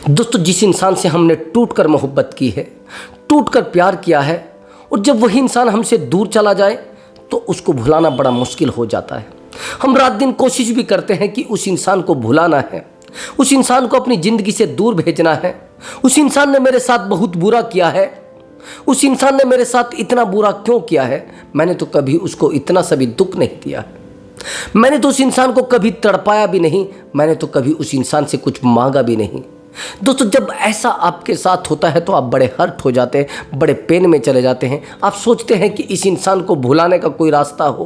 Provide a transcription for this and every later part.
दोस्तों, जिस इंसान से हमने टूटकर मोहब्बत की है, टूटकर प्यार किया है, और जब वही इंसान हमसे दूर चला जाए तो उसको भुलाना बड़ा मुश्किल हो जाता है। हम रात दिन कोशिश भी करते हैं कि उस इंसान को भुलाना है, उस इंसान को अपनी ज़िंदगी से दूर भेजना है। उस इंसान ने मेरे साथ बहुत बुरा किया है, उस इंसान ने मेरे साथ इतना बुरा क्यों किया है, मैंने तो कभी उसको इतना सा भी दुख नहीं दिया है, मैंने तो उस इंसान को कभी तड़पाया भी नहीं, मैंने तो कभी उस इंसान से कुछ मांगा भी नहीं। दोस्तों, जब ऐसा आपके साथ होता है तो आप बड़े हर्ट हो जाते हैं, बड़े पेन में चले जाते हैं। आप सोचते हैं कि इस इंसान को भुलाने का कोई रास्ता हो।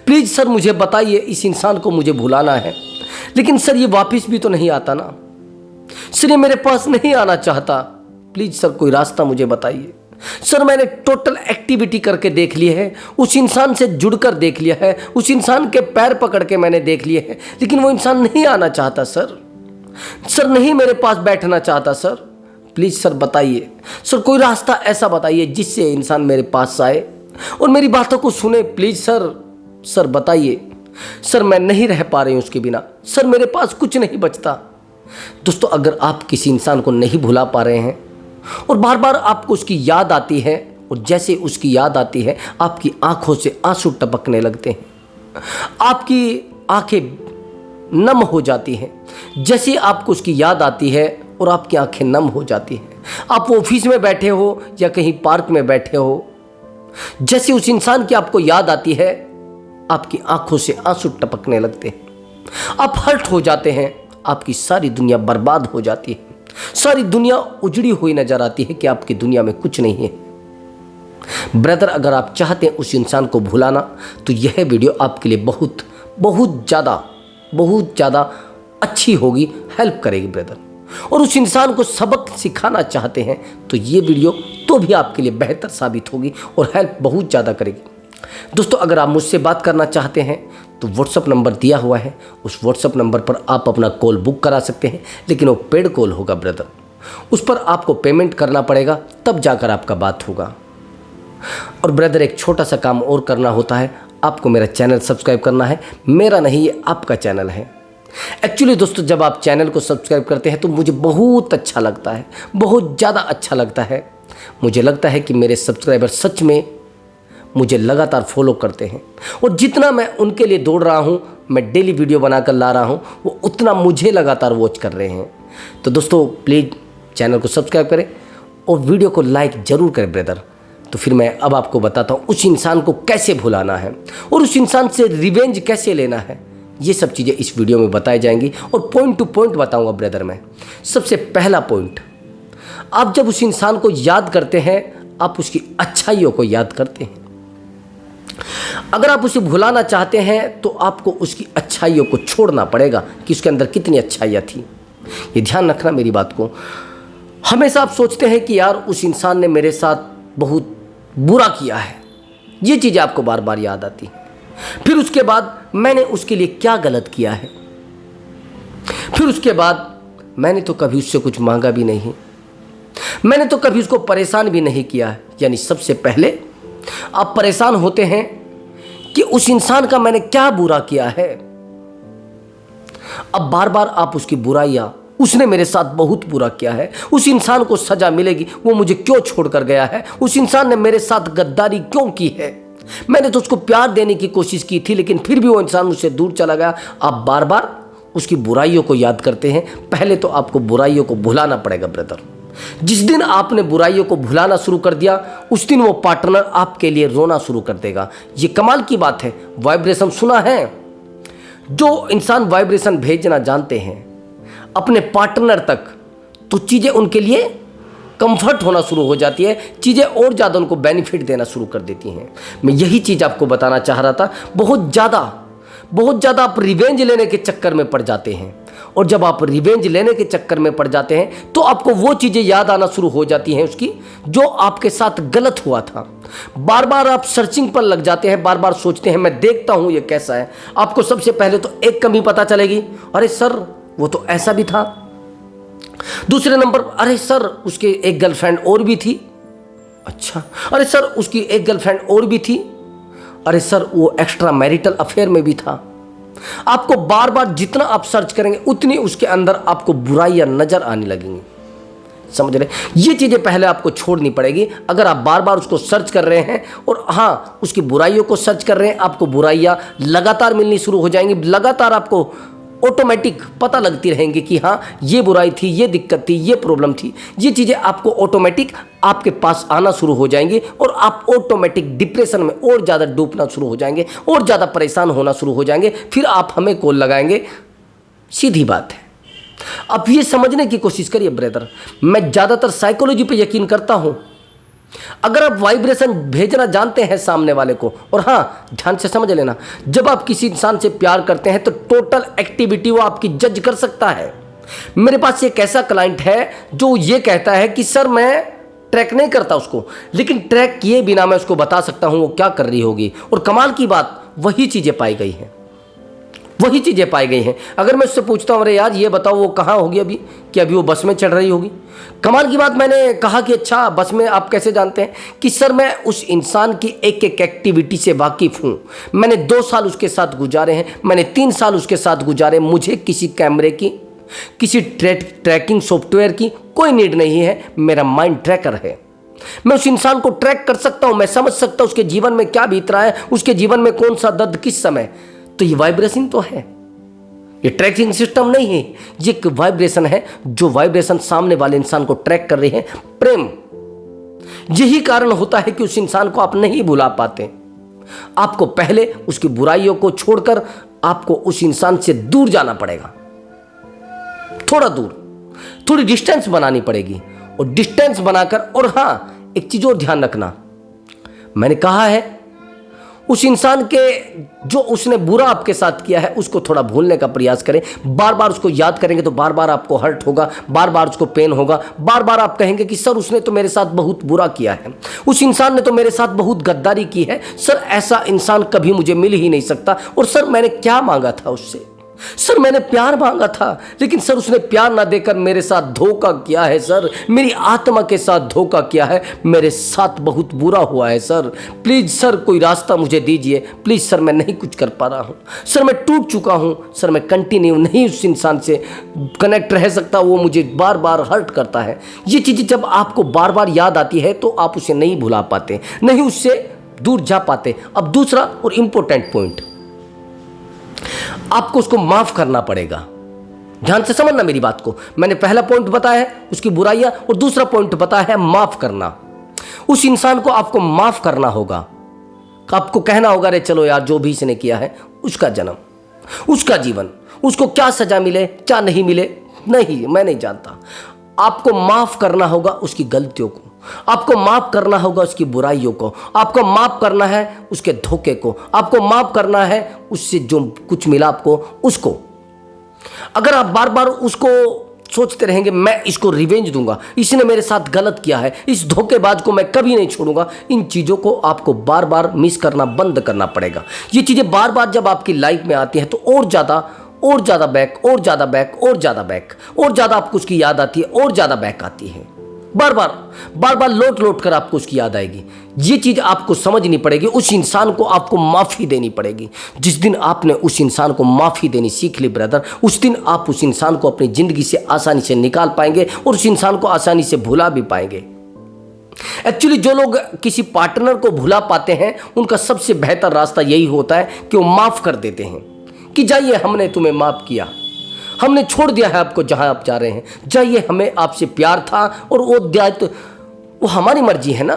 प्लीज़ सर मुझे बताइए, इस इंसान को मुझे भुलाना है, लेकिन सर ये वापस भी तो नहीं आता ना, सर ये मेरे पास नहीं आना चाहता, प्लीज़ सर कोई रास्ता मुझे बताइए। सर मैंने टोटल एक्टिविटी करके देख ली है, उस इंसान से जुड़कर देख लिया है, उस इंसान के पैर पकड़ के मैंने देख लिए हैं, लेकिन वो इंसान नहीं आना चाहता सर नहीं मेरे पास बैठना चाहता सर, प्लीज़ सर बताइए। सर कोई रास्ता ऐसा बताइए जिससे इंसान मेरे पास आए और मेरी बातों को सुने, प्लीज़ सर बताइए। सर मैं नहीं रह पा रही हूँ उसके बिना, सर मेरे पास कुछ नहीं बचता। दोस्तों, अगर आप किसी इंसान को नहीं भुला पा रहे हैं और बार बार आपको उसकी याद आती है, और जैसे उसकी याद आती है आपकी आंखों से आंसू टपकने लगते हैं, आपकी आंखें नम हो जाती हैं, जैसे आपको उसकी याद आती है और आपकी आंखें नम हो जाती हैं। आप ऑफिस में बैठे हो या कहीं पार्क में बैठे हो, जैसे उस इंसान की आपको याद आती है आपकी आंखों से आंसू टपकने लगते हैं, आप हर्ट हो जाते हैं, आपकी सारी दुनिया बर्बाद हो जाती है, सारी दुनिया उजड़ी हुई नजर आती है कि आपकी दुनिया में कुछ नहीं है। ब्रदर, अगर आप चाहते हैं उस इंसान को भुलाना तो यह वीडियो आपके लिए बहुत ज़्यादा अच्छी होगी, हेल्प करेगी ब्रदर। और उस इंसान को सबक सिखाना चाहते हैं तो ये वीडियो तो भी आपके लिए बेहतर साबित होगी और हेल्प बहुत ज़्यादा करेगी। दोस्तों, अगर आप मुझसे बात करना चाहते हैं तो व्हाट्सअप नंबर दिया हुआ है, उस व्हाट्सअप नंबर पर आप अपना कॉल बुक करा सकते हैं, लेकिन वो पेड कॉल होगा ब्रदर, उस पर आपको पेमेंट करना पड़ेगा, तब जाकर आपका बात होगा। और ब्रदर, एक छोटा सा काम और करना होता है, आपको मेरा चैनल सब्सक्राइब करना है, मेरा नहीं ये आपका चैनल है। एक्चुअली दोस्तों, जब आप चैनल को सब्सक्राइब करते हैं तो मुझे बहुत अच्छा लगता है, बहुत ज़्यादा अच्छा लगता है। मुझे लगता है कि मेरे सब्सक्राइबर सच में मुझे लगातार फॉलो करते हैं, और जितना मैं उनके लिए दौड़ रहा हूँ, मैं डेली वीडियो बनाकर ला रहा हूँ, वो उतना मुझे लगातार वॉच कर रहे हैं। तो दोस्तों, प्लीज़ चैनल को सब्सक्राइब करें और वीडियो को लाइक ज़रूर करें ब्रदर। तो फिर मैं अब आपको बताता हूँ उस इंसान को कैसे भुलाना है और उस इंसान से रिवेंज कैसे लेना है। ये सब चीज़ें इस वीडियो में बताई जाएंगी और पॉइंट टू पॉइंट बताऊंगा ब्रदर मैं। सबसे पहला पॉइंट, आप जब उस इंसान को याद करते हैं आप उसकी अच्छाइयों को याद करते हैं। अगर आप उसे भुलाना चाहते हैं तो आपको उसकी अच्छाइयों को छोड़ना पड़ेगा कि उसके अंदर कितनी अच्छाइयाँ थी। ये ध्यान रखना मेरी बात को। हमेशा आप सोचते हैं कि यार उस इंसान ने मेरे साथ बहुत बुरा किया है, ये चीज़ें आपको बार बार याद आती हैं। फिर उसके बाद मैंने उसके लिए क्या गलत किया है, फिर उसके बाद मैंने तो कभी उससे कुछ मांगा भी नहीं, मैंने तो कभी उसको परेशान भी नहीं किया है। यानी सबसे पहले आप परेशान होते हैं कि उस इंसान का मैंने क्या बुरा किया है। अब बार बार आप उसकी बुराइयाँ, उसने मेरे साथ बहुत बुरा किया है, उस इंसान को सजा मिलेगी, वो मुझे क्यों छोड़कर गया है, उस इंसान ने मेरे साथ गद्दारी क्यों की है, मैंने तो उसको प्यार देने की कोशिश की थी लेकिन फिर भी वो इंसान मुझसे दूर चला गया। आप बार बार उसकी बुराइयों को याद करते हैं। पहले तो आपको बुराइयों को भुलाना पड़ेगा ब्रदर। जिस दिन आपने बुराइयों को भुलाना शुरू कर दिया उस दिन वो पार्टनर आपके लिए रोना शुरू कर देगा। ये कमाल की बात है। वाइब्रेशन सुना है, जो इंसान वाइब्रेशन भेजना जानते हैं अपने पार्टनर तक, तो चीज़ें उनके लिए कंफर्ट होना शुरू हो जाती है, चीज़ें और ज़्यादा उनको बेनिफिट देना शुरू कर देती हैं। मैं यही चीज़ आपको बताना चाह रहा था। बहुत ज़्यादा आप रिवेंज लेने के चक्कर में पड़ जाते हैं, और जब आप रिवेंज लेने के चक्कर में पड़ जाते हैं तो आपको वो चीज़ें याद आना शुरू हो जाती हैं उसकी, जो आपके साथ गलत हुआ था। बार बार आप सर्चिंग पर लग जाते हैं, बार बार सोचते हैं मैं देखता हूँ ये कैसा है। आपको सबसे पहले तो एक कमी पता चलेगी, अरे सर वो तो ऐसा भी था। दूसरे नंबर, अरे सर उसके एक गर्लफ्रेंड और भी थी। अच्छा, अरे सर उसकी एक गर्लफ्रेंड और भी थी। अरे सर वो एक्स्ट्रा मैरिटल अफेयर में भी था। आपको बार बार जितना आप सर्च करेंगे उतनी उसके अंदर आपको बुराइयां नजर आने लगेंगी। समझ रहे? ये चीज़ें पहले आपको छोड़नी पड़ेगी। अगर आप बार बार उसको सर्च कर रहे हैं और हाँ उसकी बुराइयों को सर्च कर रहे हैं, आपको बुराइयां लगातार मिलनी शुरू हो जाएंगी। लगातार आपको ऑटोमेटिक पता लगती रहेंगी कि हाँ ये बुराई थी, ये दिक्कत थी, ये प्रॉब्लम थी। ये चीज़ें आपको ऑटोमेटिक आपके पास आना शुरू हो जाएंगी और आप ऑटोमेटिक डिप्रेशन में और ज़्यादा डूबना शुरू हो जाएंगे और ज़्यादा परेशान होना शुरू हो जाएंगे। फिर आप हमें कॉल लगाएंगे। सीधी बात है। अब ये समझने की कोशिश करिए ब्रदर, मैं ज़्यादातर साइकोलॉजी पे यकीन करता हूँ। अगर आप वाइब्रेशन भेजना जानते हैं सामने वाले को, और हाँ ध्यान से समझ लेना, जब आप किसी इंसान से प्यार करते हैं तो टोटल एक्टिविटी वो आपकी जज कर सकता है। मेरे पास एक ऐसा क्लाइंट है जो ये कहता है कि सर मैं ट्रैक नहीं करता उसको, लेकिन ट्रैक किए बिना मैं उसको बता सकता हूँ वो क्या कर रही होगी। और कमाल की बात, वही चीज़ें पाई गई हैं, वही चीज़ें पाई गई हैं। अगर मैं उससे पूछता हूँ अरे यार ये बताओ वो कहाँ होगी अभी, कि अभी वो बस में चढ़ रही होगी। कमाल की बात, मैंने कहा कि अच्छा बस में आप कैसे जानते हैं? कि सर मैं उस इंसान की एक एक एक्टिविटी से वाकिफ़ हूँ। मैंने 2 साल उसके साथ गुजारे हैं, मैंने 3 साल उसके साथ गुजारे। मुझे किसी कैमरे की, किसी ट्रैकिंग सॉफ्टवेयर की कोई नीड नहीं है। मेरा माइंड ट्रैकर है। मैं उस इंसान को ट्रैक कर सकता हूँ, मैं समझ सकता हूँ उसके जीवन में क्या बीत रहा है, उसके जीवन में कौन सा दर्द किस समय। तो ये वाइब्रेशन तो है, ये ट्रैकिंग सिस्टम नहीं है, ये एक वाइब्रेशन है जो वाइब्रेशन सामने वाले इंसान को ट्रैक कर रही है। प्रेम। यही कारण होता है कि उस इंसान को आप नहीं भुला पाते। आपको पहले उसकी बुराइयों को छोड़कर आपको उस इंसान से दूर जाना पड़ेगा, थोड़ा दूर, थोड़ी डिस्टेंस बनानी पड़ेगी। और डिस्टेंस बनाकर, और हाँ एक चीज और ध्यान रखना, मैंने कहा है उस इंसान के जो उसने बुरा आपके साथ किया है उसको थोड़ा भूलने का प्रयास करें। बार बार उसको याद करेंगे तो बार बार आपको हर्ट होगा, बार बार उसको पेन होगा, बार बार आप कहेंगे कि सर उसने तो मेरे साथ बहुत बुरा किया है, उस इंसान ने तो मेरे साथ बहुत गद्दारी की है, सर ऐसा इंसान कभी मुझे मिल ही नहीं सकता। और सर मैंने क्या मांगा था उससे, सर मैंने प्यार मांगा था, लेकिन सर उसने प्यार ना देकर मेरे साथ धोखा किया है, सर मेरी आत्मा के साथ धोखा किया है, मेरे साथ बहुत बुरा हुआ है। सर प्लीज़ सर कोई रास्ता मुझे दीजिए, प्लीज़ सर मैं नहीं कुछ कर पा रहा हूँ, सर मैं टूट चुका हूँ, सर मैं कंटिन्यू नहीं उस इंसान से कनेक्ट रह सकता, वो मुझे बार बार हर्ट करता है। ये चीज़ें जब आपको बार बार याद आती है तो आप उसे नहीं भुला पाते, नहीं उससे दूर जा पाते। अब दूसरा और इम्पोर्टेंट पॉइंट, आपको उसको माफ करना पड़ेगा। ध्यान से समझना मेरी बात को। मैंने पहला पॉइंट बताया है उसकी बुराइयां, और दूसरा पॉइंट बताया है माफ करना। उस इंसान को आपको माफ करना होगा। आपको कहना होगा अरे चलो यार जो भी इसने किया है, उसका जन्म, उसका जीवन, उसको क्या सजा मिले क्या नहीं मिले नहीं मैं नहीं जानता। आपको माफ करना होगा उसकी गलतियों को, आपको माफ करना होगा उसकी बुराइयों को, आपको माफ करना है उसके धोखे को, आपको माफ करना है उससे जो कुछ मिला आपको उसको। अगर आप बार बार उसको सोचते रहेंगे मैं इसको रिवेंज दूंगा, इसने मेरे साथ गलत किया है, इस धोखेबाज को मैं कभी नहीं छोड़ूंगा, इन चीज़ों को आपको बार बार मिस करना बंद करना पड़ेगा। ये चीज़ें बार बार जब आपकी लाइफ में आती हैं तो और ज़्यादा बैक, और ज़्यादा बैक, और ज़्यादा बैक, और ज़्यादा आपको उसकी याद आती है, और ज़्यादा बैक आती है। बार बार लौट कर आपको उसकी याद आएगी। ये चीज़ आपको समझनी पड़ेगी। उस इंसान को आपको माफ़ी देनी पड़ेगी। जिस दिन आपने उस इंसान को माफ़ी देनी सीख ली ब्रदर, उस दिन आप उस इंसान को अपनी ज़िंदगी से आसानी से निकाल पाएंगे और उस इंसान को आसानी से भुला भी पाएंगे। एक्चुअली जो लोग किसी पार्टनर को भुला पाते हैं उनका सबसे बेहतर रास्ता यही होता है कि वो माफ़ कर देते हैं कि जाइए हमने तुम्हें माफ़ किया, हमने छोड़ दिया है आपको जहां आप जा रहे हैं, जाइए हमें आपसे प्यार था और वो दायित्व वो हमारी मर्जी है ना।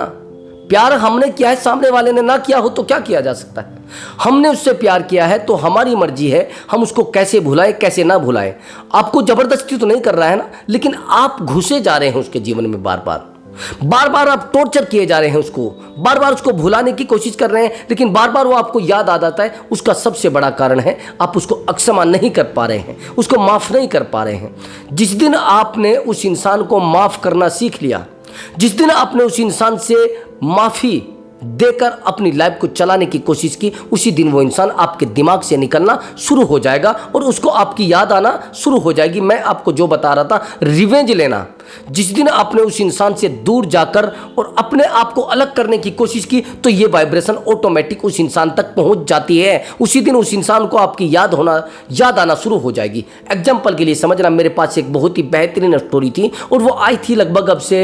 प्यार हमने किया है, सामने वाले ने ना किया हो तो क्या किया जा सकता है। हमने उससे प्यार किया है तो हमारी मर्जी है हम उसको कैसे भुलाएं कैसे ना भुलाएं। आपको ज़बरदस्ती तो नहीं कर रहा है ना, लेकिन आप घुसे जा रहे हैं उसके जीवन में, बार बार आप टॉर्चर किए जा रहे हैं उसको, बार बार उसको भुलाने की कोशिश कर रहे हैं, लेकिन बार बार वो आपको याद आ जाता है। उसका सबसे बड़ा कारण है आप उसको अक्षमा नहीं कर पा रहे हैं, उसको माफ़ नहीं कर पा रहे हैं। जिस दिन आपने उस इंसान को माफ़ करना सीख लिया, जिस दिन आपने उस इंसान से माफ़ी देकर अपनी लाइफ को चलाने की कोशिश की, उसी दिन वो इंसान आपके दिमाग से निकलना शुरू हो जाएगा और उसको आपकी याद आना शुरू हो जाएगी। मैं आपको जो बता रहा था, रिवेंज लेना, जिस दिन आपने उस इंसान से दूर जाकर और अपने आप को अलग करने की कोशिश की तो ये वाइब्रेशन ऑटोमेटिक उस इंसान तक पहुंच जाती है। उसी दिन उस इंसान को आपकी याद आना शुरू हो जाएगी। एग्जाम्पल के लिए समझना, मेरे पास एक बहुत ही बेहतरीन स्टोरी थी और वो आई थी लगभग अब से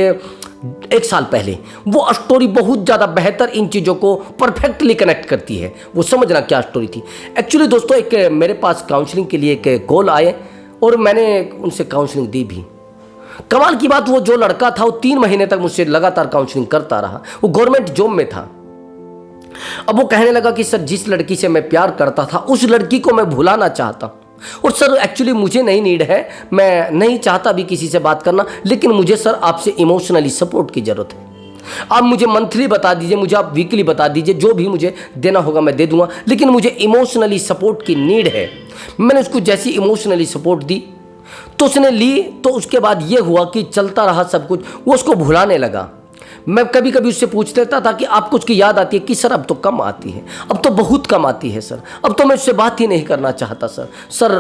1 साल पहले। वो स्टोरी बहुत ज़्यादा बेहतर इन चीज़ों को परफेक्टली कनेक्ट करती है। वो समझना क्या स्टोरी थी। एक्चुअली दोस्तों, एक मेरे पास काउंसलिंग के लिए एक कॉल आए और मैंने उनसे काउंसलिंग दी भी। कमाल की बात, वो जो लड़का था वो 3 महीने तक मुझसे लगातार काउंसलिंग करता रहा। वो गवर्नमेंट जॉब में था। अब वो कहने लगा कि सर, जिस लड़की से मैं प्यार करता था उस लड़की को मैं भुलाना चाहता हूँ। और सर एक्चुअली मुझे नहीं नीड है, मैं नहीं चाहता भी किसी से बात करना, लेकिन मुझे सर आपसे इमोशनली सपोर्ट की ज़रूरत है। आप मुझे मंथली बता दीजिए, मुझे आप वीकली बता दीजिए, जो भी मुझे देना होगा मैं दे दूंगा, लेकिन मुझे इमोशनली सपोर्ट की नीड है। मैंने उसको जैसी इमोशनली सपोर्ट दी तो उसने ली। तो उसके बाद ये हुआ कि चलता रहा सब कुछ, वो उसको भुलाने लगा। मैं कभी कभी उससे पूछ लेता था कि आपको उसकी याद आती है कि सर अब तो कम आती है, अब तो बहुत कम आती है सर, अब तो मैं उससे बात ही नहीं करना चाहता सर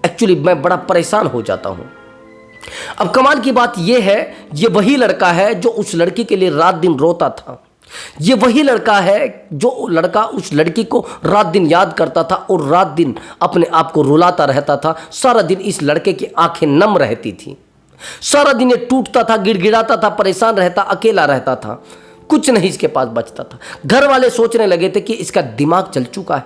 एक्चुअली मैं बड़ा परेशान हो जाता हूँ। अब कमाल की बात यह है, ये वही लड़का है जो उस लड़की के लिए रात दिन रोता था। ये वही लड़का है जो लड़का उस लड़की को रात दिन याद करता था और रात दिन अपने आप को रुलाता रहता था। सारा दिन इस लड़के की आंखें नम रहती थी। सारा दिन ये टूटता था, गिड़गिड़ाता था, परेशान रहता, अकेला रहता था, कुछ नहीं इसके पास बचता था। घर वाले सोचने लगे थे कि इसका दिमाग चल चुका है,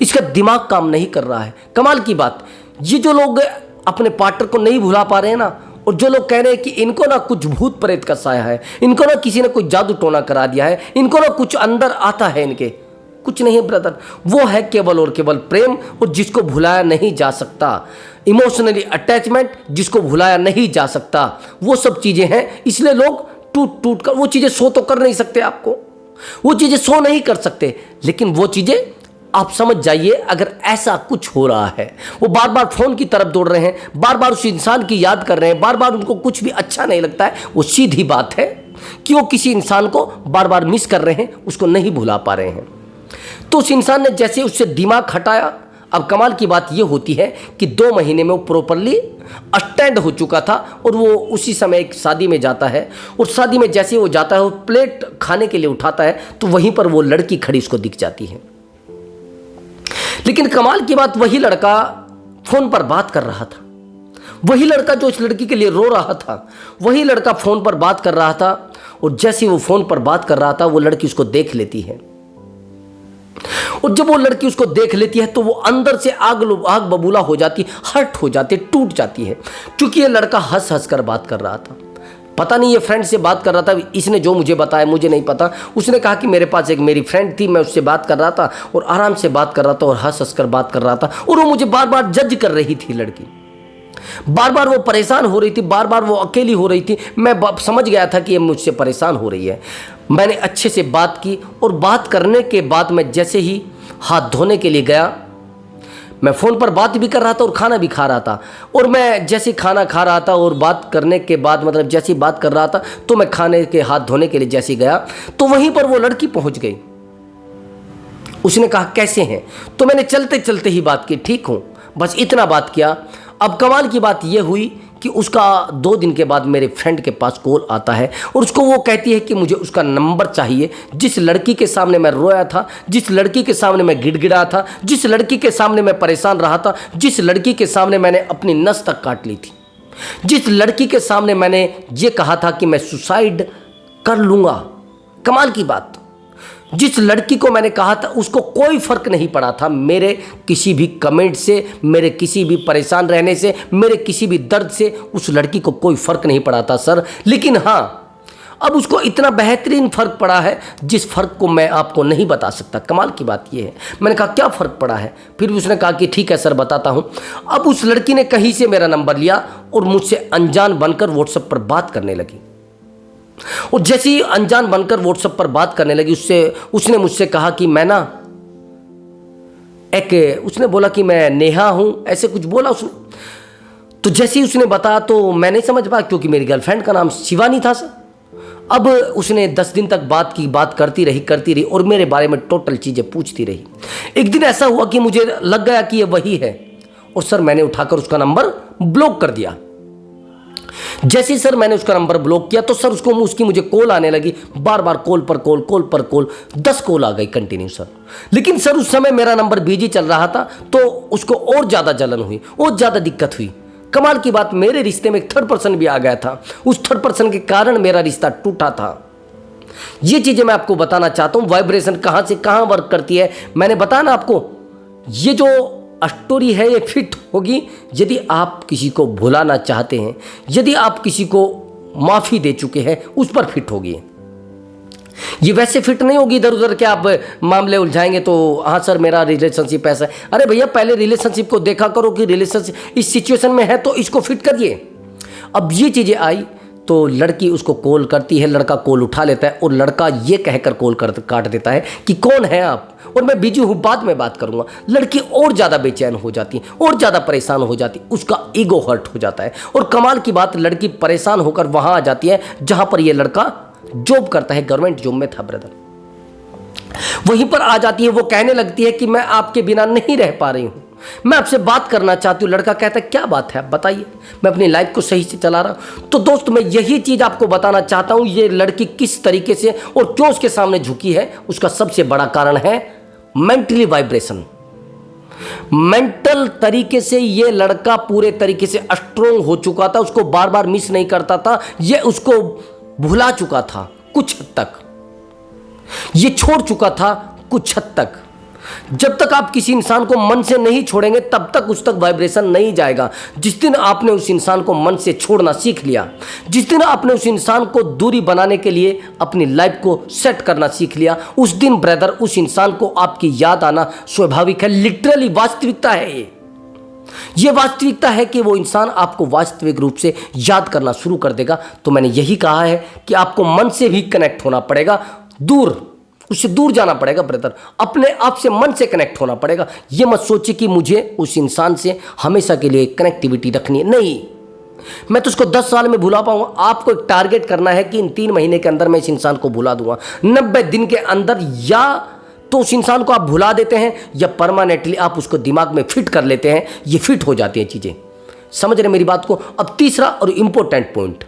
इसका दिमाग काम नहीं कर रहा है। कमाल की बात, ये जो लोग अपने पार्टनर को नहीं भुला पा रहे हैं ना, और जो लोग कह रहे हैं कि इनको ना कुछ भूत प्रेत का साया है, इनको ना किसी ने कोई जादू टोना करा दिया है, इनको ना कुछ अंदर आता है, इनके कुछ नहीं है ब्रदर। वो है केवल और केवल प्रेम, और जिसको भुलाया नहीं जा सकता। इमोशनली अटैचमेंट, जिसको भुलाया नहीं जा सकता। वो सब चीज़ें हैं, इसलिए लोग टूट टूट कर वो चीज़ें शो तो कर नहीं सकते, आपको वो चीज़ें शो नहीं कर सकते, लेकिन वो चीज़ें आप समझ जाइए। अगर ऐसा कुछ हो रहा है, वो बार बार फ़ोन की तरफ दौड़ रहे हैं, बार बार उस इंसान की याद कर रहे हैं, बार बार उनको कुछ भी अच्छा नहीं लगता है, वो सीधी बात है कि वो किसी इंसान को बार बार मिस कर रहे हैं, उसको नहीं भुला पा रहे हैं। तो उस इंसान ने जैसे उससे दिमाग हटाया, अब कमाल की बात ये होती है कि 2 महीने में वो प्रॉपरली स्टैंड हो चुका था। और वो उसी समय एक शादी में जाता है, और शादी में जैसे वो जाता है, वो प्लेट खाने के लिए उठाता है तो वहीं पर वो लड़की खड़ी उसको दिख जाती है। लेकिन कमाल की बात, वही लड़का फोन पर बात कर रहा था, वही लड़का जो उस लड़की के लिए रो रहा था, वही लड़का फोन पर बात कर रहा था। और जैसे वो फोन पर बात कर रहा था, वो लड़की उसको देख लेती है। और जब वो लड़की उसको देख लेती है तो वो अंदर से आग बबूला हो जाती, हर्ट हो जाती, टूट जाती है। क्योंकि ये लड़का हंस हंस कर बात कर रहा था। पता नहीं ये फ्रेंड से बात कर रहा था, इसने जो मुझे बताया मुझे नहीं पता। उसने कहा कि मेरे पास एक मेरी फ्रेंड थी, मैं उससे बात कर रहा था और आराम से बात कर रहा था और हंस हंस कर बात कर रहा था। और वो मुझे बार बार जज कर रही थी लड़की, बार बार वो परेशान हो रही थी, बार बार वो अकेली हो रही थी। मैं समझ गया था कि ये मुझसे परेशान हो रही है। मैंने अच्छे से बात की, और बात करने के बाद मैं जैसे ही हाथ धोने के लिए गया, मैं फ़ोन पर बात भी कर रहा था और खाना भी खा रहा था। और मैं जैसे खाना खा रहा था और बात करने के बाद, मतलब जैसे बात कर रहा था, तो मैं खाने के हाथ धोने के लिए जैसे गया तो वहीं पर वो लड़की पहुंच गई। उसने कहा कैसे हैं, तो मैंने चलते चलते ही बात की, ठीक हूँ, बस इतना बात किया। अब कमाल की बात यह हुई कि उसका 2 दिन के बाद मेरे फ्रेंड के पास कॉल आता है और उसको वो कहती है कि मुझे उसका नंबर चाहिए, जिस लड़की के सामने मैं रोया था, जिस लड़की के सामने मैं गिड़गिड़ा था, जिस लड़की के सामने मैं परेशान रहा था, जिस लड़की के सामने मैंने अपनी नस तक काट ली थी, जिस लड़की के सामने मैंने ये कहा था कि मैं सुसाइड कर लूँगा। कमाल की बात, जिस लड़की को मैंने कहा था उसको कोई फर्क नहीं पड़ा था मेरे किसी भी कमेंट से, मेरे किसी भी परेशान रहने से, मेरे किसी भी दर्द से, उस लड़की को कोई फर्क नहीं पड़ा था सर। लेकिन हाँ, अब उसको इतना बेहतरीन फ़र्क पड़ा है जिस फ़र्क को मैं आपको नहीं बता सकता। कमाल की बात यह है। मैंने कहा क्या फ़र्क पड़ा है, फिर भी उसने कहा कि ठीक है सर बताता हूँ। अब उस लड़की ने कहीं से मेरा नंबर लिया और मुझसे अनजान बनकर व्हाट्सएप पर बात करने लगी। और जैसे ही अनजान बनकर व्हाट्सएप पर बात करने लगी, उसने मुझसे कहा कि मैं ना उसने बोला कि मैं नेहा हूं, ऐसे कुछ बोला उसने। तो जैसे ही उसने बताया तो मैं नहीं समझ पाया, क्योंकि मेरी गर्लफ्रेंड का नाम शिवानी था सर। अब उसने 10 दिन तक बात करती रही और मेरे बारे में टोटल चीज़ें पूछती रही। एक दिन ऐसा हुआ कि मुझे लग गया कि ये वही है, और सर मैंने उठाकर उसका नंबर ब्लॉक कर दिया। जैसे ही सर मैंने उसका नंबर ब्लॉक किया तो सर उसकी मुझे कॉल आने लगी, बार बार कॉल पर कॉल, 10 कॉल आ गई कंटिन्यू सर। लेकिन सर उस समय मेरा नंबर बिजी चल रहा था, तो उसको और ज़्यादा जलन हुई, और ज़्यादा दिक्कत हुई। कमाल की बात, मेरे रिश्ते में एक थर्ड पर्सन भी आ गया था। उस थर्ड पर्सन के कारण मेरा रिश्ता टूटा था। ये चीज़ें मैं आपको बताना चाहता हूँ, वाइब्रेशन कहाँ से कहाँ वर्क करती है। मैंने बताया ना आपको, ये जो स्टोरी है ये फिट होगी यदि आप किसी को भुलाना चाहते हैं, यदि आप किसी को माफ़ी दे चुके हैं, उस पर फिट होगी। ये वैसे फिट नहीं होगी इधर उधर के आप मामले उलझाएंगे तो हाँ सर मेरा रिलेशनशिप ऐसा है। अरे भैया पहले रिलेशनशिप को देखा करो कि रिलेशनशिप इस सिचुएशन में है तो इसको फिट करिए। अब ये चीज़ें आई तो लड़की उसको कॉल करती है, लड़का कॉल उठा लेता है और लड़का ये कहकर कॉल काट देता है कि कौन है आप, और मैं बिजी हूँ, बाद में बात करूँगा। लड़की और ज़्यादा बेचैन हो जाती है और ज़्यादा परेशान हो जाती है, उसका ईगो हर्ट हो जाता है। और कमाल की बात, लड़की परेशान होकर वहाँ आ जाती है जहाँ पर ये लड़का जॉब करता है, गवर्नमेंट जॉब में था ब्रदर। वहीं पर आ जाती है, वो कहने लगती है कि मैं आपके बिना नहीं रह पा रही हूँ, मैं आपसे बात करना चाहती हूँ। लड़का कहता है क्या बात है आप बताइए, मैं अपनी लाइफ को सही से चला रहा हूँ। तो दोस्त मैं यही चीज़ आपको बताना चाहता हूँ, ये लड़की किस तरीके से और क्यों उसके सामने झुकी है, उसका सबसे बड़ा कारण है मेंटली वाइब्रेशन। मेंटल तरीके से ये लड़का पूरे तरीके से स्ट्रोंग हो चुका था, उसको बार बार मिस नहीं करता था, ये उसको भुला चुका था कुछ हद तक, ये छोड़ चुका था कुछ हद तक। जब तक आप किसी इंसान को मन से नहीं छोड़ेंगे तब तक उस तक वाइब्रेशन नहीं जाएगा। जिस दिन आपने उस इंसान को मन से छोड़ना सीख लिया, जिस दिन आपने उस इंसान को दूरी बनाने के लिए अपनी लाइफ को सेट करना सीख लिया, उस दिन ब्रदर उस इंसान को आपकी याद आना स्वाभाविक है। लिटरली वास्तविकता है ये वास्तविकता है कि वो इंसान आपको वास्तविक रूप से याद करना शुरू कर देगा। तो मैंने यही कहा है कि आपको मन से भी कनेक्ट होना पड़ेगा, उससे दूर जाना पड़ेगा ब्रदर, अपने आप से मन से कनेक्ट होना पड़ेगा। ये मत सोचिए कि मुझे उस इंसान से हमेशा के लिए कनेक्टिविटी रखनी है, नहीं, मैं तो उसको 10 साल में भुला पाऊंगा। आपको एक टारगेट करना है कि इन 3 महीने के अंदर मैं इस इंसान को भुला दूंगा, 90 दिन के अंदर। या तो उस इंसान को आप भुला देते हैं या परमानेंटली आप उसको दिमाग में फिट कर लेते हैं। ये फिट हो जाती हैं चीज़ें, समझ रहे मेरी बात को। अब तीसरा और इंपॉर्टेंट पॉइंट,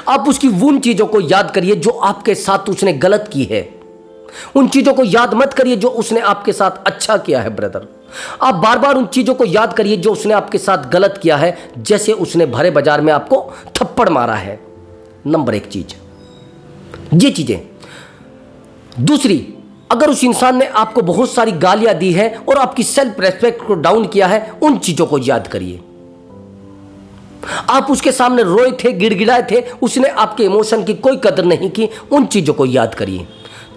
आप उसकी उन चीज़ों को याद करिए जो आपके साथ उसने गलत की है। उन चीज़ों को याद मत करिए जो उसने आपके साथ अच्छा किया है ब्रदर। आप बार बार उन चीज़ों को याद करिए जो उसने आपके साथ गलत किया है, जैसे उसने भरे बाजार में आपको थप्पड़ मारा है। नंबर 1 चीज़ ये चीज़ें। दूसरी, अगर उस इंसान ने आपको बहुत सारी गालियां दी है और आपकी सेल्फ रेस्पेक्ट को डाउन किया है, उन चीज़ों को याद करिए। आप उसके सामने रोए थे, गिड़गिड़ाए थे, उसने आपके इमोशन की कोई कदर नहीं की, उन चीज़ों को याद करिए,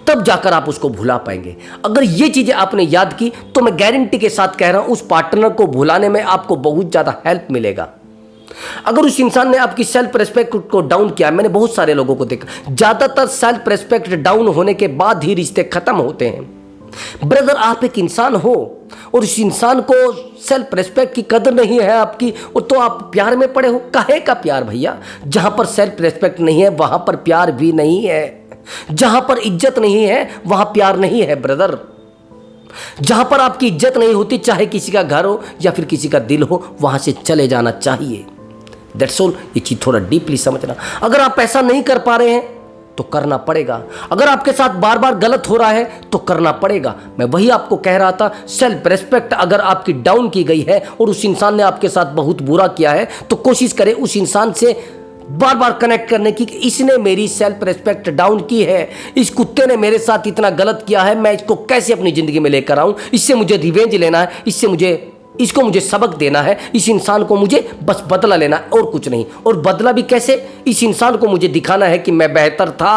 तब जाकर आप उसको भुला पाएंगे। अगर ये चीज़ें आपने याद की तो मैं गारंटी के साथ कह रहा हूं उस पार्टनर को भुलाने में आपको बहुत ज़्यादा हेल्प मिलेगा। अगर उस इंसान ने आपकी सेल्फ रेस्पेक्ट को डाउन किया, मैंने बहुत सारे लोगों को देखा, ज़्यादातर सेल्फ रेस्पेक्ट डाउन होने के बाद ही रिश्ते खत्म होते हैं। ब्रदर आप एक इंसान हो और उस इंसान को सेल्फ रेस्पेक्ट की कदर नहीं है आपकी, तो आप प्यार में पड़े हो। काहे का प्यार भैया, जहां पर सेल्फ रेस्पेक्ट नहीं है वहां पर प्यार भी नहीं है, जहां पर इज्जत नहीं है वहां प्यार नहीं है ब्रदर। जहां पर आपकी इज्जत नहीं होती, चाहे किसी का घर हो या फिर किसी का दिल हो, वहां से चले जाना चाहिए। That's all. ये चीज थोड़ा डीपली समझना। अगर आप ऐसा नहीं कर पा रहे हैं तो करना पड़ेगा। अगर आपके साथ बार बार गलत हो रहा है तो करना पड़ेगा। मैं वही आपको कह रहा था, सेल्फ रेस्पेक्ट अगर आपकी डाउन की गई है और उस इंसान ने आपके साथ बहुत बुरा किया है तो कोशिश करें उस इंसान से बार बार कनेक्ट करने की। इसने मेरी सेल्फ रेस्पेक्ट डाउन की है, इस कुत्ते ने मेरे साथ इतना गलत किया है, मैं इसको कैसे अपनी ज़िंदगी में लेकर आऊँ, इससे मुझे रिवेंज लेना है, इसको मुझे सबक देना है, इस इंसान को मुझे बस बदला लेना है और कुछ नहीं। और बदला भी कैसे, इस इंसान को मुझे दिखाना है कि मैं बेहतर था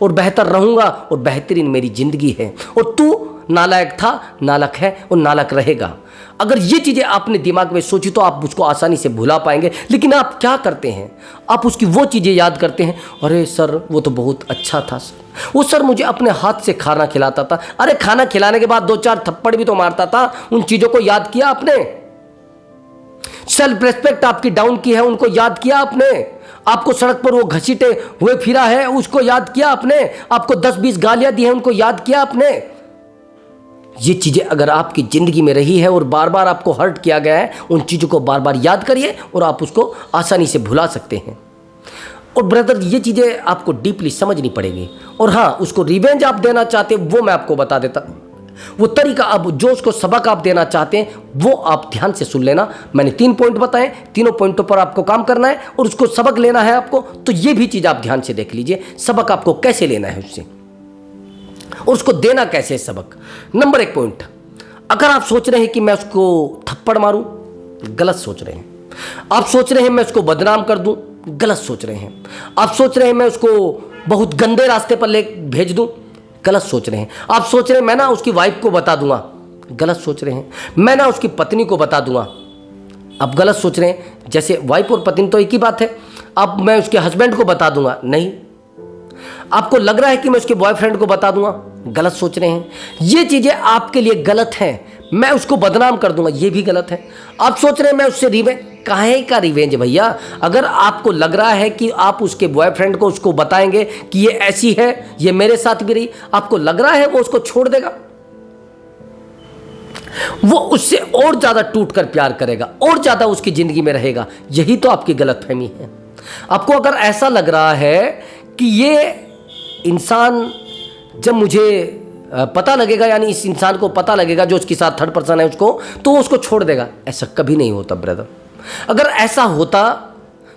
और बेहतर रहूँगा और बेहतरीन मेरी ज़िंदगी है और तू नालायक था, नालायक है और नालायक रहेगा। अगर ये चीज़ें आपने दिमाग में सोची तो आप उसको आसानी से भुला पाएंगे। लेकिन आप क्या करते हैं, आप उसकी वो चीज़ें याद करते हैं, अरे सर वो तो बहुत अच्छा था सर, वो सर मुझे अपने हाथ से खाना खिलाता था। अरे खाना खिलाने के बाद 2-4 थप्पड़ भी तो मारता था। उन चीज़ों को याद किया आपने? सेल्फ रेस्पेक्ट आपकी डाउन की है, उनको याद किया आपने? आपको सड़क पर वो घसीटे हुए फिरा है, उसको याद किया आपने? आपको 10-20 गालियां दी हैं, उनको याद किया आपने? ये चीज़ें अगर आपकी ज़िंदगी में रही है और बार बार आपको हर्ट किया गया है, उन चीज़ों को बार बार याद करिए और आप उसको आसानी से भुला सकते हैं। और ब्रदर, ये चीज़ें आपको डीपली समझनी पड़ेगी। और हाँ, उसको रिवेंज आप देना चाहते हैं, वो मैं आपको बता देता, वो तरीका, अब जो उसको सबक आप देना चाहते हैं वो आप ध्यान से सुन लेना। मैंने 3 पॉइंट बताए, तीनों पॉइंटों पर आपको काम करना है और उसको सबक लेना है आपको। तो ये भी चीज़ आप ध्यान से देख लीजिए, सबक आपको कैसे लेना है उससे और उसको देना कैसे है सबक। नंबर 1 पॉइंट, अगर आप सोच रहे हैं कि मैं उसको थप्पड़ मारूं, गलत सोच रहे हैं। आप सोच रहे हैं मैं उसको बदनाम कर दूं, गलत सोच रहे हैं। आप सोच रहे हैं मैं उसको बहुत गंदे रास्ते पर ले भेज दूं, गलत सोच रहे हैं। आप सोच रहे हैं मैं ना उसकी वाइफ को बता दूंगा, गलत सोच रहे हैं। मैं ना उसकी पत्नी को बता दूंगा, आप गलत सोच रहे हैं। जैसे वाइफ और पत्नी तो एक ही बात है। अब मैं उसके हस्बैंड को बता दूंगा, नहीं। आपको लग रहा है कि मैं उसके बॉयफ्रेंड को बता दूंगा, गलत सोच रहे हैं। ये चीजें आपके लिए गलत हैं। मैं उसको बदनाम कर दूंगा, ये भी गलत है। आप सोच रहे हैं मैं उससे रिवेंज, काहे का रिवेंज भैया? अगर आपको लग रहा है कि आप उसके बॉयफ्रेंड को उसको बताएंगे कि ये ऐसी है, ये मेरे साथ भी रही, आपको लग रहा है वो उसको छोड़ देगा? वो उससे और ज्यादा टूट कर प्यार करेगा, और ज्यादा उसकी जिंदगी में रहेगा। यही तो आपकी गलतफहमी है। आपको अगर ऐसा लग रहा है कि ये इंसान, जब मुझे पता लगेगा, यानी इस इंसान को पता लगेगा जो उसके साथ थर्ड पर्सन है उसको, तो वो उसको छोड़ देगा, ऐसा कभी नहीं होता ब्रदर। अगर ऐसा होता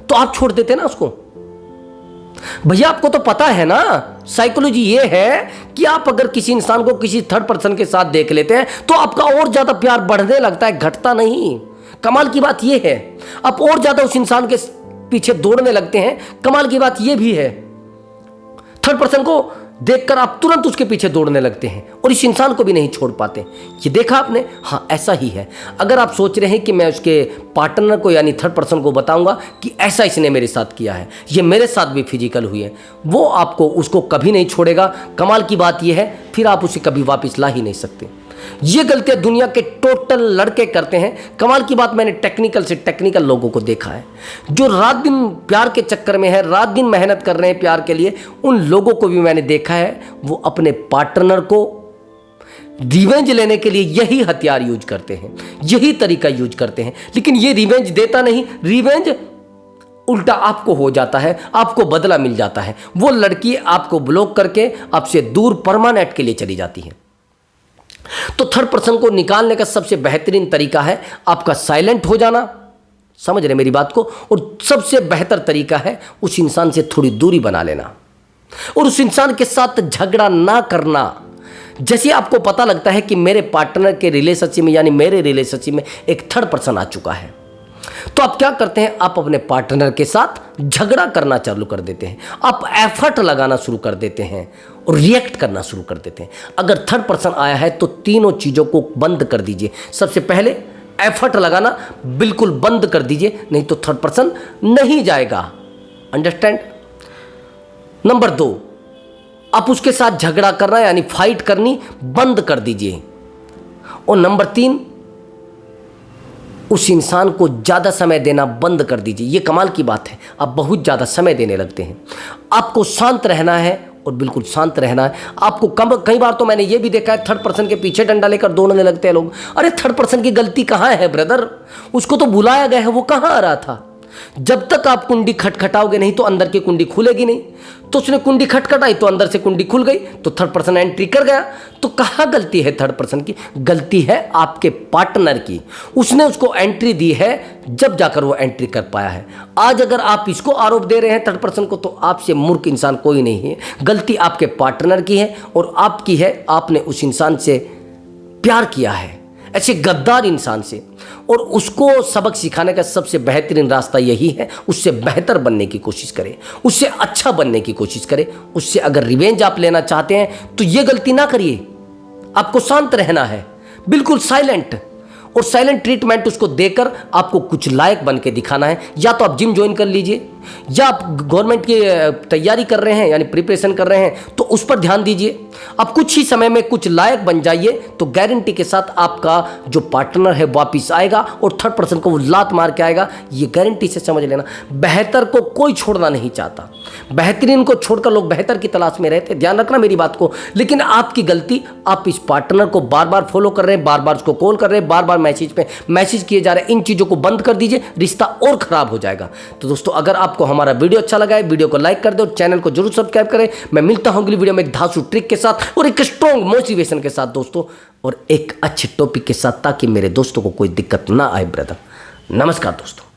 तो आप छोड़ देते ना उसको। भैया आपको तो पता है ना, साइकोलॉजी ये है कि आप अगर किसी इंसान को किसी थर्ड पर्सन के साथ देख लेते हैं तो आपका और ज्यादा प्यार बढ़ने लगता है, घटता नहीं। कमाल की बात ये है, आप और ज्यादा उस इंसान के पीछे दौड़ने लगते हैं। कमाल की बात ये भी है, थर्ड पर्सन को देखकर आप तुरंत उसके पीछे दौड़ने लगते हैं और इस इंसान को भी नहीं छोड़ पाते। ये देखा आपने? हाँ, ऐसा ही है। अगर आप सोच रहे हैं कि मैं उसके पार्टनर को यानी थर्ड पर्सन को बताऊंगा कि ऐसा इसने मेरे साथ किया है, ये मेरे साथ भी फिजिकल हुई है, वो आपको उसको कभी नहीं छोड़ेगा। कमाल की बात यह है, फिर आप उसे कभी वापस ला ही नहीं सकते। ये गलतियां दुनिया के टोटल लड़के करते हैं। कमाल की बात, मैंने टेक्निकल से टेक्निकल लोगों को देखा है जो रात दिन प्यार के चक्कर में है, रात दिन मेहनत कर रहे हैं प्यार के लिए। उन लोगों को भी मैंने देखा है, वो अपने पार्टनर को रिवेंज लेने के लिए यही हथियार यूज करते हैं, यही तरीका यूज करते हैं। लेकिन ये रिवेंज देता नहीं, रिवेंज उल्टा आपको हो जाता है, आपको बदला मिल जाता है। वो लड़की आपको ब्लॉक करके आपसे दूर परमानेंट के लिए चली जाती है। तो थर्ड पर्सन को निकालने का सबसे बेहतरीन तरीका है आपका साइलेंट हो जाना, समझ रहे मेरी बात को। और सबसे बेहतर तरीका है उस इंसान से थोड़ी दूरी बना लेना और उस इंसान के साथ झगड़ा ना करना। जैसे आपको पता लगता है कि मेरे पार्टनर के रिलेशनशिप में, यानी मेरे रिलेशनशिप में एक थर्ड पर्सन आ चुका है, तो आप क्या करते हैं? आप अपने पार्टनर के साथ झगड़ा करना चालू कर देते हैं, आप एफर्ट लगाना शुरू कर देते हैं और रिएक्ट करना शुरू कर देते हैं। अगर थर्ड पर्सन आया है तो तीनों चीज़ों को बंद कर दीजिए। सबसे पहले एफर्ट लगाना बिल्कुल बंद कर दीजिए, नहीं तो थर्ड पर्सन नहीं जाएगा। अंडरस्टैंड? नंबर 2, आप उसके साथ झगड़ा करना यानी फाइट करनी बंद कर दीजिए। और नंबर 3, उस इंसान को ज़्यादा समय देना बंद कर दीजिए। ये कमाल की बात है, आप बहुत ज़्यादा समय देने लगते हैं। आपको शांत रहना है और बिल्कुल शांत रहना है। आपको कई बार तो मैंने ये भी देखा है, थर्ड पर्सन के पीछे डंडा लेकर दौड़ने लगते हैं लोग। अरे थर्ड पर्सन की गलती कहाँ है ब्रदर? उसको तो बुलाया गया है, वो कहाँ आ रहा था? जब तक आप कुंडी खटखटाओगे नहीं तो अंदर की कुंडी खुलेगी नहीं। तो उसने कुंडी खटखटाई तो अंदर से कुंडी खुल गई, तो थर्ड पर्सन एंट्री कर गया। तो कहाँ गलती है थर्ड पर्सन की? गलती है आपके पार्टनर की। उसने उसको एंट्री दी है, जब जाकर वो एंट्री कर पाया है। आज अगर आप इसको आरोप दे रहे हैं थर्ड पर्सन को, तो आपसे मूर्ख इंसान कोई नहीं है। गलती आपके पार्टनर की है और आपकी है। आपने उस इंसान से प्यार किया है, ऐसे गद्दार इंसान से, और उसको सबक सिखाने का सबसे बेहतरीन रास्ता यही है, उससे बेहतर बनने की कोशिश करें, उससे अच्छा बनने की कोशिश करें। उससे अगर रिवेंज आप लेना चाहते हैं तो ये गलती ना करिए। आपको शांत रहना है, बिल्कुल साइलेंट, और साइलेंट ट्रीटमेंट उसको देकर आपको कुछ लायक बन के दिखाना है। या तो आप जिम ज्वाइन कर लीजिए, या आप गवर्नमेंट की तैयारी कर रहे हैं यानी प्रिपरेशन कर रहे हैं तो उस पर ध्यान दीजिए। अब कुछ ही समय में कुछ लायक बन जाइए तो गारंटी के साथ आपका जो पार्टनर है वापिस आएगा और थर्ड पर्सन को वो लात मार के आएगा। ये गारंटी से समझ लेना। बेहतर को कोई छोड़ना नहीं चाहता, बेहतरीन को छोड़कर लोग बेहतर की तलाश में रहते, ध्यान रखना मेरी बात को। लेकिन आपकी गलती, आप इस पार्टनर को बार बार फॉलो कर रहे हैं, बार बार उसको कॉल कर रहे हैं, बार बार मैसेज पे मैसेज किए जा रहे हैं। इन चीज़ों को बंद कर दीजिए, रिश्ता और खराब हो जाएगा। तो दोस्तों, अगर आपको हमारा वीडियो अच्छा लगा है, वीडियो को लाइक कर दो, चैनल को जरूर सब्सक्राइब करें। मैं मिलता हूं अगली वीडियो में एक धांसू ट्रिक के साथ और एक स्ट्रॉन्ग मोटिवेशन के साथ दोस्तों, और एक अच्छे टॉपिक के साथ, ताकि मेरे दोस्तों को कोई दिक्कत ना आए ब्रदर। नमस्कार दोस्तों।